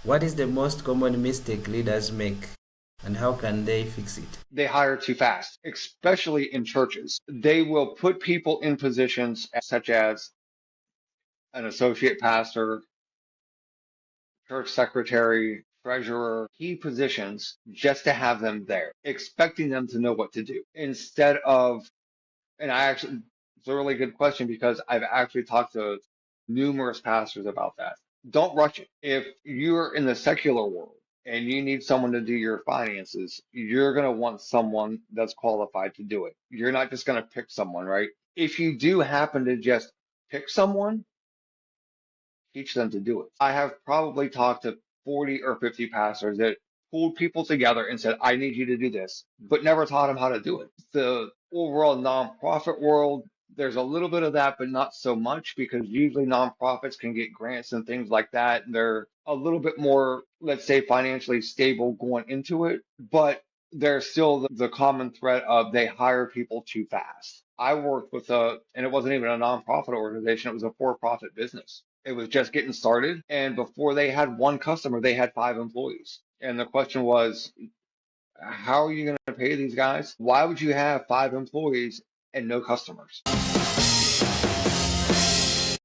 What is the most common mistake leaders make, and how can they fix it? They hire too fast, especially in churches. They will put people in positions such as an associate pastor, church secretary, treasurer, key positions just to have them there, expecting them to know what to do instead of, and I actually, it's a really good question because I've actually talked to numerous pastors about that. Don't rush it. If you're in the secular world and you need someone to do your finances, you're going to want someone that's qualified to do it. You're not just going to pick someone, right? If you do happen to just pick someone, teach them to do it. I have probably talked to 40 or 50 pastors that pulled people together and said, I need you to do this, but never taught them how to do it. The overall nonprofit world, there's a little bit of that, but not so much because usually nonprofits can get grants and things like that. And they're a little bit more, let's say, financially stable going into it, but there's still the common thread of they hire people too fast. I worked with and it wasn't even a nonprofit organization, it was a for-profit business. It was just getting started. And before they had one customer, they had 5 employees. And the question was, how are you going to pay these guys? Why would you have 5 employees and no customers?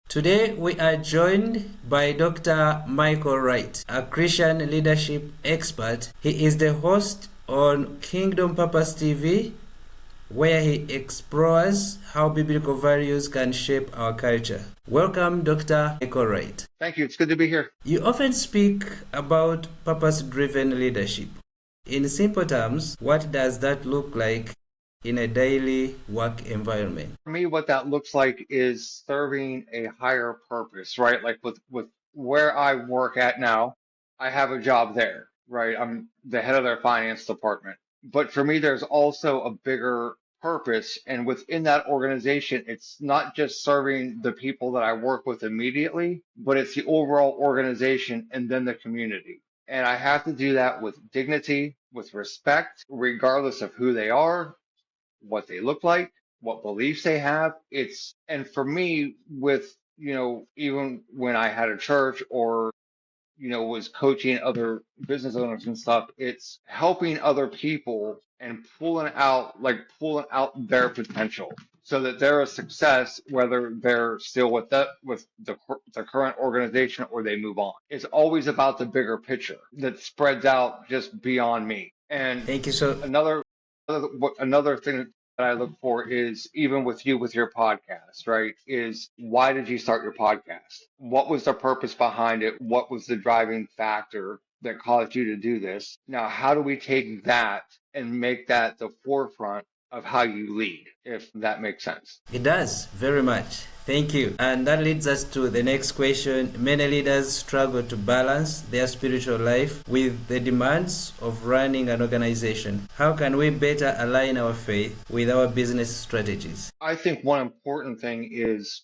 Today, we are joined by Dr. Michael Wright, a Christian leadership expert. He is the host on Kingdom Purpose TV, where he explores how biblical values can shape our culture. Welcome, Dr. Michael Wright. Thank you. It's good to be here. You often speak about purpose-driven leadership. In simple terms, what does that look like in a daily work environment? For me, what that looks like is serving a higher purpose, right? Like with where I work at now, I have a job there, right? I'm the head of their finance department. But for me, there's also a bigger purpose. And within that organization, it's not just serving the people that I work with immediately, but it's the overall organization and then the community. And I have to do that with dignity, with respect, regardless of who they are, what they look like, what beliefs they have. And for me, with, even when I had a church or, was coaching other business owners and stuff, it's helping other people and pulling out their potential so that they're a success, whether they're still with the current organization or they move on. It's always about the bigger picture that spreads out just beyond me. And Thank you so another thing that I look for is even with you with your podcast, right? Is why did you start your podcast? What was the purpose behind it? What was the driving factor that caused you to do this? Now, how do we take that and make that the forefront of how you lead, if that makes sense? It does, very much. Thank you. And that leads us to the next question. Many leaders struggle to balance their spiritual life with the demands of running an organization. How can we better align our faith with our business strategies? I think one important thing is,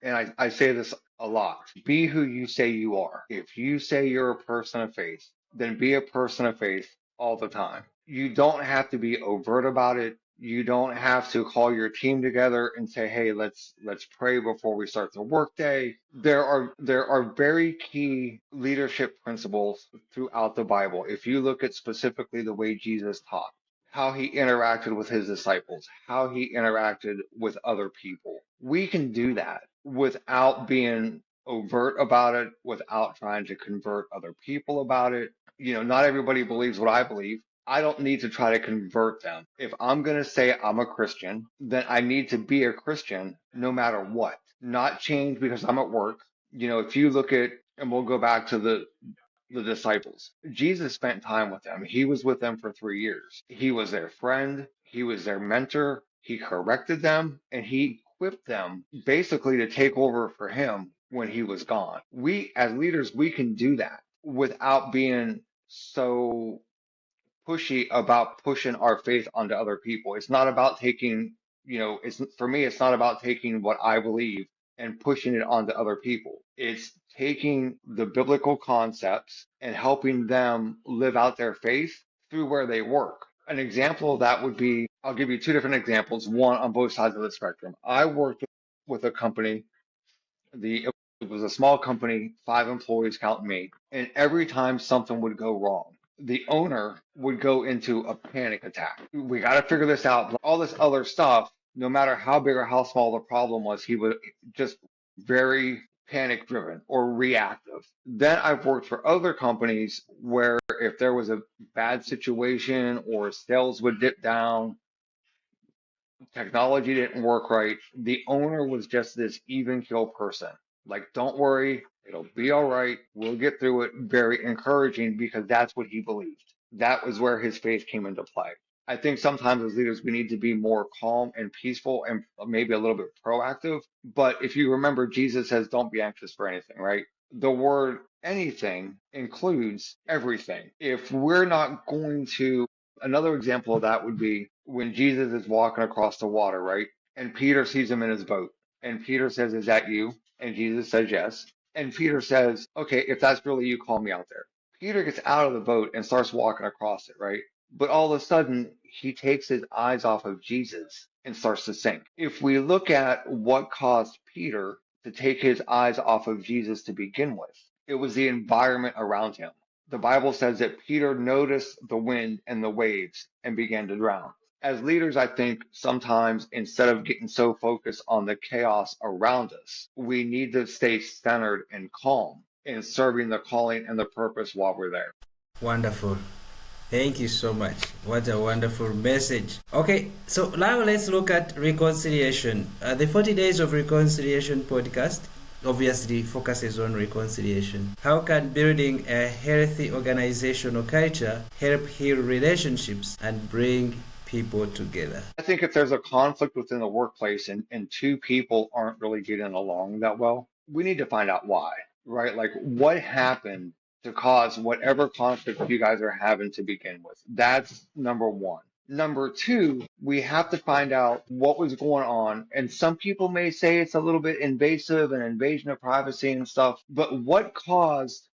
and I say this a lot, be who you say you are. If you say you're a person of faith, then be a person of faith all the time. You don't have to be overt about it. You don't have to call your team together and say, "Hey, let's pray before we start the workday." There are very key leadership principles throughout the Bible. If you look at specifically the way Jesus taught, how he interacted with his disciples, how he interacted with other people. We can do that without being overt about it, without trying to convert other people about it. Not everybody believes what I believe. I don't need to try to convert them. If I'm going to say I'm a Christian, then I need to be a Christian no matter what, not change because I'm at work. If you look at, and we'll go back to the disciples. Jesus spent time with them. He was with them for 3 years. He was their friend. He was their mentor. He corrected them and he equipped them basically to take over for him when he was gone. We, as leaders, we can do that without being so pushy about pushing our faith onto other people. It's not about taking, for me, it's not about taking what I believe and pushing it onto other people. It's taking the biblical concepts and helping them live out their faith through where they work. An example of that would be, I'll give you two different examples, one on both sides of the spectrum. I worked with a company, the It was a small company, 5 employees counting me. And every time something would go wrong, the owner would go into a panic attack. We got to figure this out. All this other stuff, no matter how big or how small the problem was, he would just very panic driven or reactive. Then I've worked for other companies where if there was a bad situation or sales would dip down, technology didn't work right. The owner was just this even keel person. Like, don't worry, it'll be all right. We'll get through it. Very encouraging because that's what he believed. That was where his faith came into play. I think sometimes as leaders, we need to be more calm and peaceful and maybe a little bit proactive. But if you remember, Jesus says, don't be anxious for anything, right? The word anything includes everything. If we're not going to Another example of that would be when Jesus is walking across the water, right? And Peter sees him in his boat. And Peter says, is that you? And Jesus says, yes. And Peter says, okay, if that's really you, call me out there. Peter gets out of the boat and starts walking across it, right? But all of a sudden, he takes his eyes off of Jesus and starts to sink. If we look at what caused Peter to take his eyes off of Jesus to begin with, it was the environment around him. The Bible says that Peter noticed the wind and the waves and began to drown. As leaders, I think sometimes instead of getting so focused on the chaos around us, we need to stay centered and calm in serving the calling and the purpose while we're there. Wonderful. Thank you so much. What a wonderful message. Okay, so now let's look at reconciliation. The 40 Days of Reconciliation podcast obviously focuses on reconciliation. How can building a healthy organizational culture help heal relationships and bring people together? I think if there's a conflict within the workplace and two people aren't really getting along that well, we need to find out why, right? Like what happened to cause whatever conflict you guys are having to begin with. That's number one. Number two, we have to find out what was going on. And some people may say it's a little bit invasive and invasion of privacy and stuff, but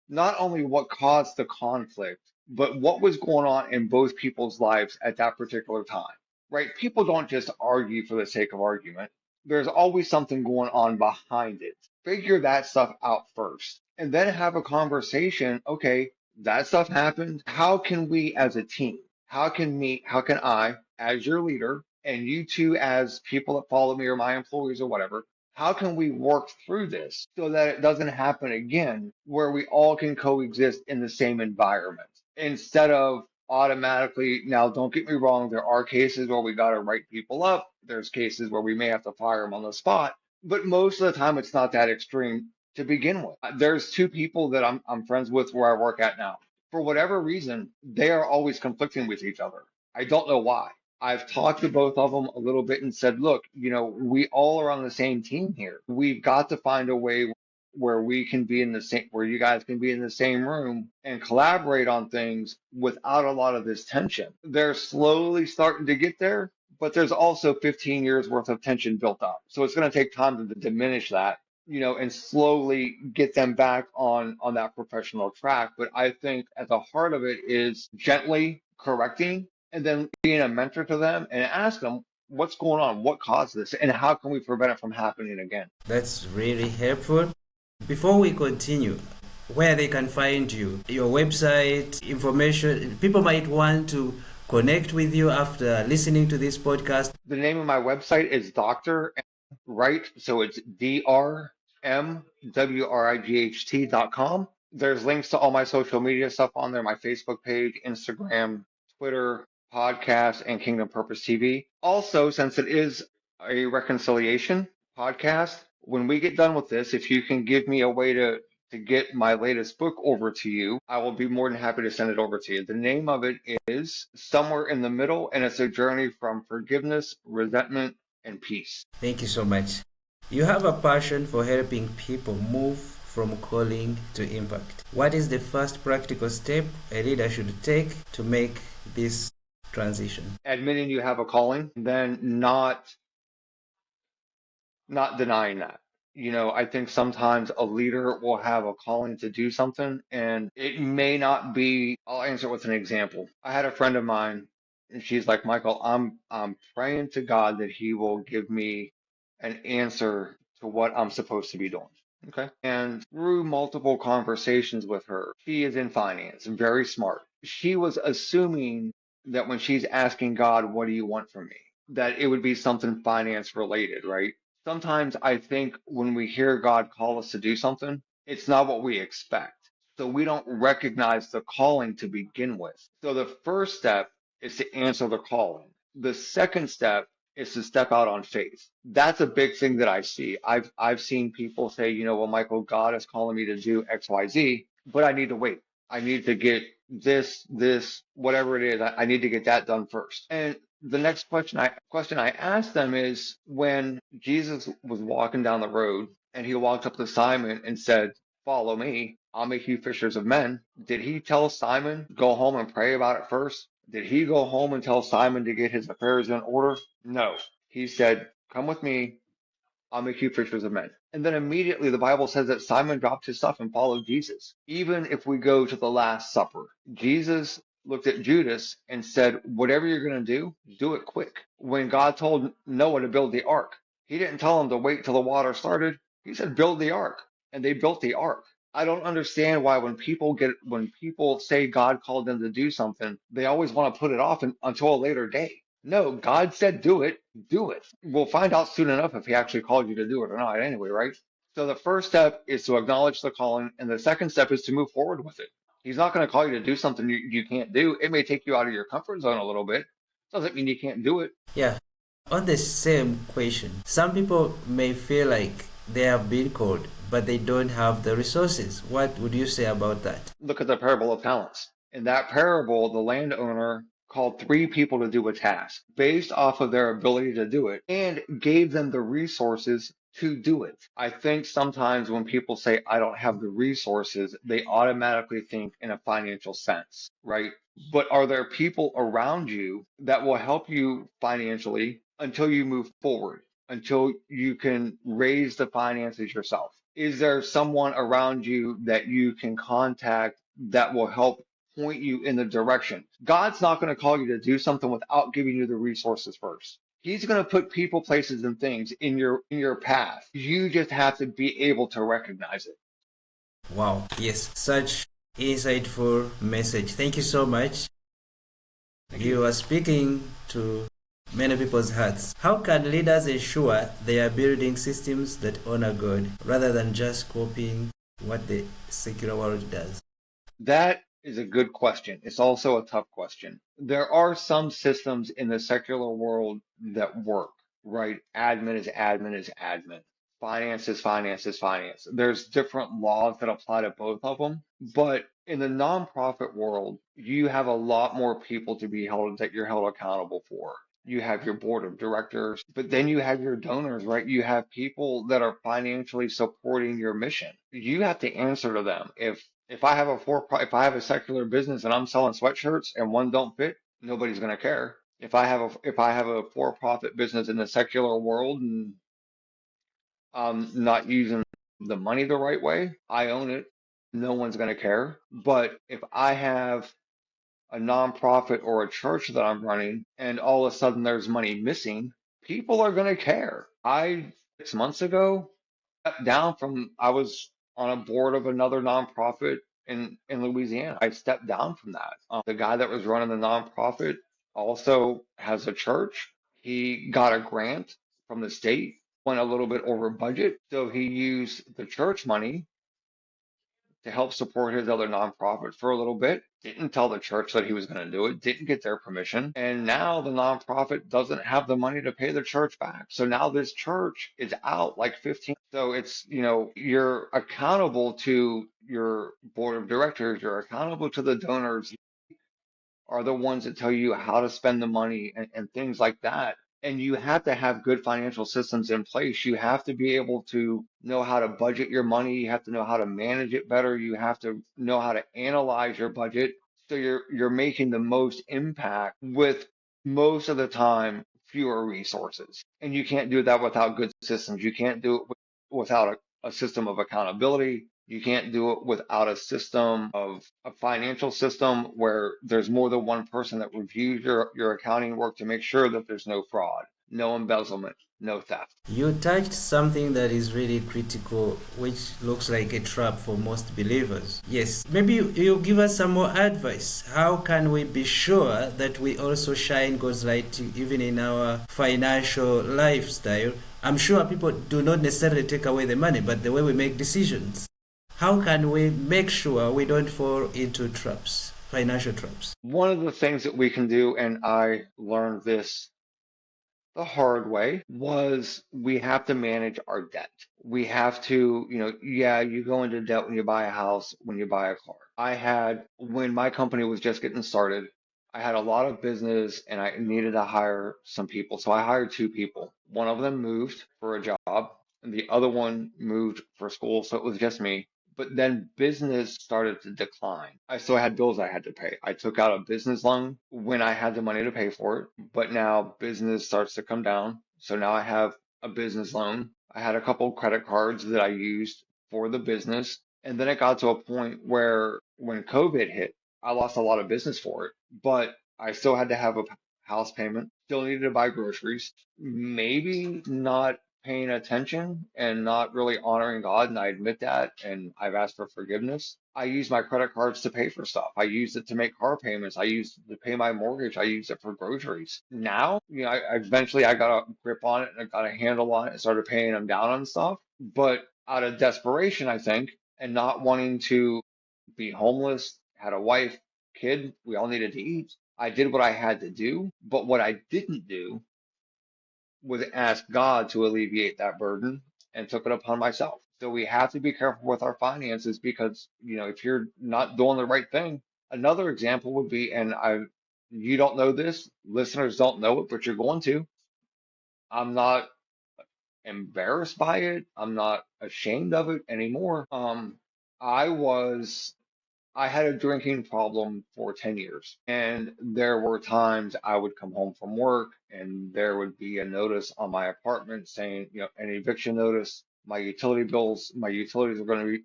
not only what caused the conflict, but what was going on in both people's lives at that particular time, right? People don't just argue for the sake of argument. There's always something going on behind it. Figure that stuff out first and then have a conversation. Okay, that stuff happened. How can we as a team, how can I, as your leader, and you two as people that follow me or my employees or whatever, how can we work through this so that it doesn't happen again where we all can coexist in the same environment instead of automatically? Now, don't get me wrong, there are cases where we got to write people up. There's cases where we may have to fire them on the spot, but most of the time it's not that extreme to begin with. There's two people that I'm friends with where I work at now. For whatever reason, they are always conflicting with each other. I don't know why. I've talked to both of them a little bit and said, look, we all are on the same team here. We've got to find a way where we can be in the same, where you guys can be in the same room and collaborate on things without a lot of this tension. They're slowly starting to get there, but there's also 15 years worth of tension built up. So it's going to take time to diminish that, and slowly get them back on that professional track. But I think at the heart of it is gently correcting and then being a mentor to them and ask them what's going on, what caused this, and how can we prevent it from happening again. That's really helpful. Before we continue, where they can find you, your website, information, people might want to connect with you after listening to this podcast. The name of my website is Dr. Wright, so it's drmwright.com. There's links to all my social media stuff on there, my Facebook page, Instagram, Twitter, podcast, and Kingdom Purpose TV. Also, since it is a reconciliation podcast, when we get done with this, if you can give me a way to get my latest book over to you, I will be more than happy to send it over to you. The name of it is Somewhere in the Middle, and it's a journey from forgiveness, resentment, and peace. Thank you so much. You have a passion for helping people move from calling to impact. What is the first practical step a leader should take to make this transition? Admitting you have a calling, then not denying that. I think sometimes a leader will have a calling to do something and it may not be. I'll answer it with an example. I had a friend of mine and she's like, Michael, I'm praying to God that he will give me an answer to what I'm supposed to be doing. Okay. And through multiple conversations with her, she is in finance, very smart. She was assuming that when she's asking God, what do you want from me? That it would be something finance related, right? Sometimes I think when we hear God call us to do something, it's not what we expect. So we don't recognize the calling to begin with. So the first step is to answer the calling. The second step is to step out on faith. That's a big thing that I see. I've seen people say, well, Michael, God is calling me to do X, Y, Z, but I need to wait. I need to get this, whatever it is. I need to get that done first. And the next question I ask them is when Jesus was walking down the road and he walked up to Simon and said, "Follow me. I'll make you fishers of men." Did he tell Simon go home and pray about it first? Did he go home and tell Simon to get his affairs in order? No. He said, "Come with me. I'll make you fishers of men." And then immediately the Bible says that Simon dropped his stuff and followed Jesus. Even if we go to the Last Supper, Jesus looked at Judas and said, "Whatever you're going to do it quick." When God told Noah to build the ark, he didn't tell him to wait till the water started. He said, "Build the ark." And they built the ark. I don't understand why when people say God called them to do something, they always want to put it off until a later day. No, God said do it. We'll find out soon enough if he actually called you to do it or not anyway, right? So the first step is to acknowledge the calling, and the second step is to move forward with it. He's not going to call you to do something you can't do. It may take you out of your comfort zone a little bit. Doesn't mean you can't do it. Yeah. On the same question, some people may feel like they have been called, but they don't have the resources. What would you say about that? Look at the parable of talents. In that parable, the landowner called three people to do a task based off of their ability to do it and gave them the resources to do it. I think sometimes when people say, "I don't have the resources," they automatically think in a financial sense, right? But are there people around you that will help you financially until you move forward, until you can raise the finances yourself? Is there someone around you that you can contact that will help point you in the direction? God's not going to call you to do something without giving you the resources first. He's going to put people, places, and things in your path. You just have to be able to recognize it. Wow. Yes, such insightful message. Thank you so much. Thank you. You are speaking to many people's hearts. How can leaders ensure they are building systems that honor God rather than just copying what the secular world does? That is a good question. It's also a tough question. There are some systems in the secular world that work, right? Admin is admin is admin. Finance is finance is finance. There's different laws that apply to both of them. But in the nonprofit world, you have a lot more people to be held that you're held accountable for. You have your board of directors, but then you have your donors, right? You have people that are financially supporting your mission. You have to answer to them. If I have a secular business and I'm selling sweatshirts and one don't fit, nobody's going to care. If I have a for-profit business in the secular world and I'm not using the money the right way, I own it. No one's going to care. But if I have a nonprofit or a church that I'm running and all of a sudden there's money missing, people are going to care. 6 months ago, stepped down from, I was on a board of another nonprofit in Louisiana. I stepped down from that. The guy that was running the nonprofit also has a church. He got a grant from the state, went a little bit over budget. So he used the church money to help support his other nonprofit for a little bit. Didn't tell the church that he was going to do it, didn't get their permission. And now the nonprofit doesn't have the money to pay the church back. So now this church is out like 15. So it's, you're accountable to your board of directors, you're accountable to the donors, are the ones that tell you how to spend the money and things like that. And you have to have good financial systems in place. You have to be able to know how to budget your money. You have to know how to manage it better. You have to know how to analyze your budget so you're making the most impact with most of the time fewer resources. And you can't do that without good systems. You can't do it without a system of accountability. You can't do it without a system of a financial system where there's more than one person that reviews your accounting work to make sure that there's no fraud, no embezzlement, no theft. You touched something that is really critical, which looks like a trap for most believers. Yes, maybe you give us some more advice. How can we be sure that we also shine God's light even in our financial lifestyle? I'm sure people do not necessarily take away the money, but the way we make decisions. How can we make sure we don't fall into traps, financial traps? One of the things that we can do, and I learned this the hard way, was we have to manage our debt. We have to, yeah, you go into debt when you buy a house, when you buy a car. When my company was just getting started, I had a lot of business and I needed to hire some people. So I hired two people. One of them moved for a job and the other one moved for school. So it was just me. But then business started to decline. I still had bills I had to pay. I took out a business loan when I had the money to pay for it, but now business starts to come down. So now I have a business loan. I had a couple credit cards that I used for the business. And then it got to a point where when COVID hit, I lost a lot of business for it, but I still had to have a house payment, still needed to buy groceries, maybe not paying attention and not really honoring God, and I admit that, and I've asked for forgiveness. I use my credit cards to pay for stuff. I use it to make car payments. I use it to pay my mortgage. I use it for groceries. Now, eventually I got a grip on it and I got a handle on it and started paying them down on stuff. But out of desperation, I think, and not wanting to be homeless, had a wife, kid, we all needed to eat. I did what I had to do, but what I didn't do was ask God to alleviate that burden and took it upon myself. So we have to be careful with our finances because, if you're not doing the right thing, another example would be, you don't know this, listeners don't know it, but you're going to. I'm not embarrassed by it. I'm not ashamed of it anymore. I was I had a drinking problem for 10 years, and there were times I would come home from work and there would be a notice on my apartment saying, an eviction notice, my utilities are going to be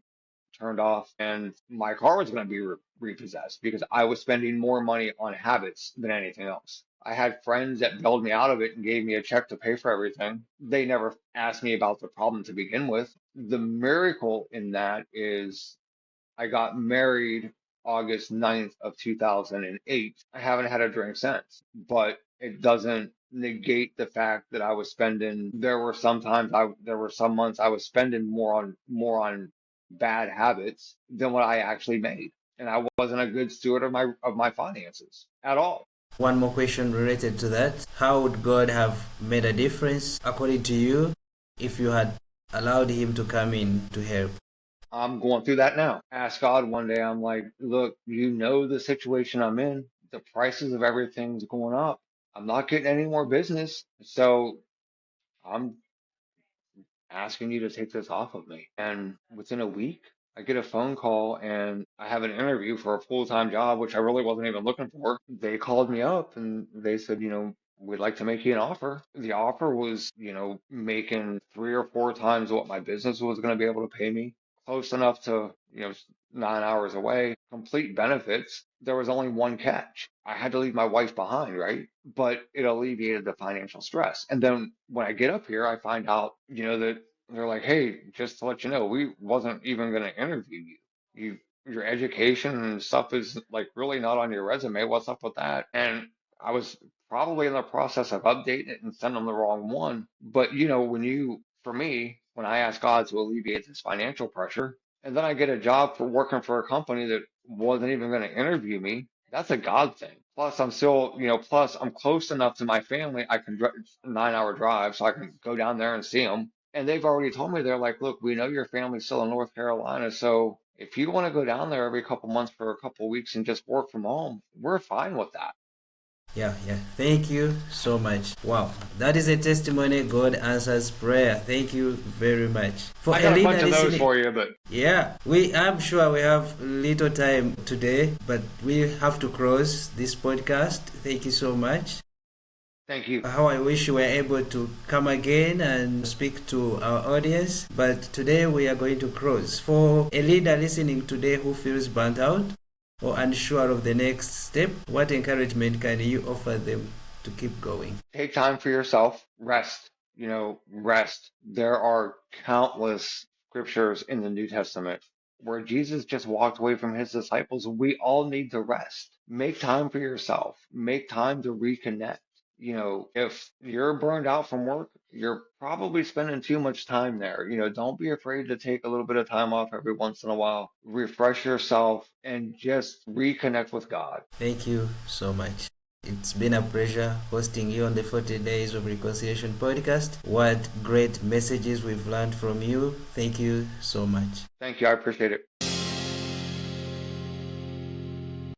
turned off, and my car was going to be repossessed because I was spending more money on habits than anything else. I had friends that bailed me out of it and gave me a check to pay for everything. They never asked me about the problem to begin with. The miracle in that is I got married August 9th of 2008. I haven't had a drink since, but it doesn't negate the fact that I was spending, there were some months I was spending more on bad habits than what I actually made. And I wasn't a good steward of my finances at all. One more question related to that. How would God have made a difference, according to you, if you had allowed Him to come in to help? I'm going through that now. Ask God one day, I'm like, look, you know the situation I'm in. The prices of everything's going up. I'm not getting any more business. So I'm asking you to take this off of me. And within a week, I get a phone call and I have an interview for a full-time job, which I really wasn't even looking for. They called me up and they said, we'd like to make you an offer. The offer was, making 3 or 4 times what my business was going to be able to pay me, close enough to, 9 hours away, complete benefits. There was only one catch. I had to leave my wife behind, right? But it alleviated the financial stress. And then when I get up here, I find out, that they're like, hey, just to let you know, we wasn't even going to interview you. Your education and stuff is like really not on your resume. What's up with that? And I was probably in the process of updating it and sending them the wrong one. But for me, when I ask God to alleviate this financial pressure, and then I get a job for working for a company that wasn't even going to interview me, that's a God thing. Plus, I'm still, plus I'm close enough to my family. I can 9 hour drive, so I can go down there and see them. And they've already told me, they're like, look, we know your family's still in North Carolina, so if you want to go down there every couple months for a couple weeks and just work from home, we're fine with that. Yeah, yeah. Thank you so much. Wow, that is a testimony. God answers prayer. Thank you very much. For I got a bunch of those listening, for you, but yeah, I'm sure we have little time today, but we have to close this podcast. Thank you so much. thank you. How I wish you were able to come again and speak to our audience, but today we are going to close. For a leader listening today who feels burnt out or unsure of the next step, what encouragement can you offer them to keep going? Take time for yourself, rest. rest. There are countless scriptures in the New Testament where Jesus just walked away from his disciples. We all need to rest. Make time for yourself. Make time to reconnect. If you're burned out from work, you're probably spending too much time there. Don't be afraid to take a little bit of time off every once in a while, refresh yourself, and just reconnect with God. Thank you so much. It's been a pleasure hosting you on the 40 Days of Reconciliation podcast. What great messages we've learned from you. Thank you so much. Thank you. I appreciate it.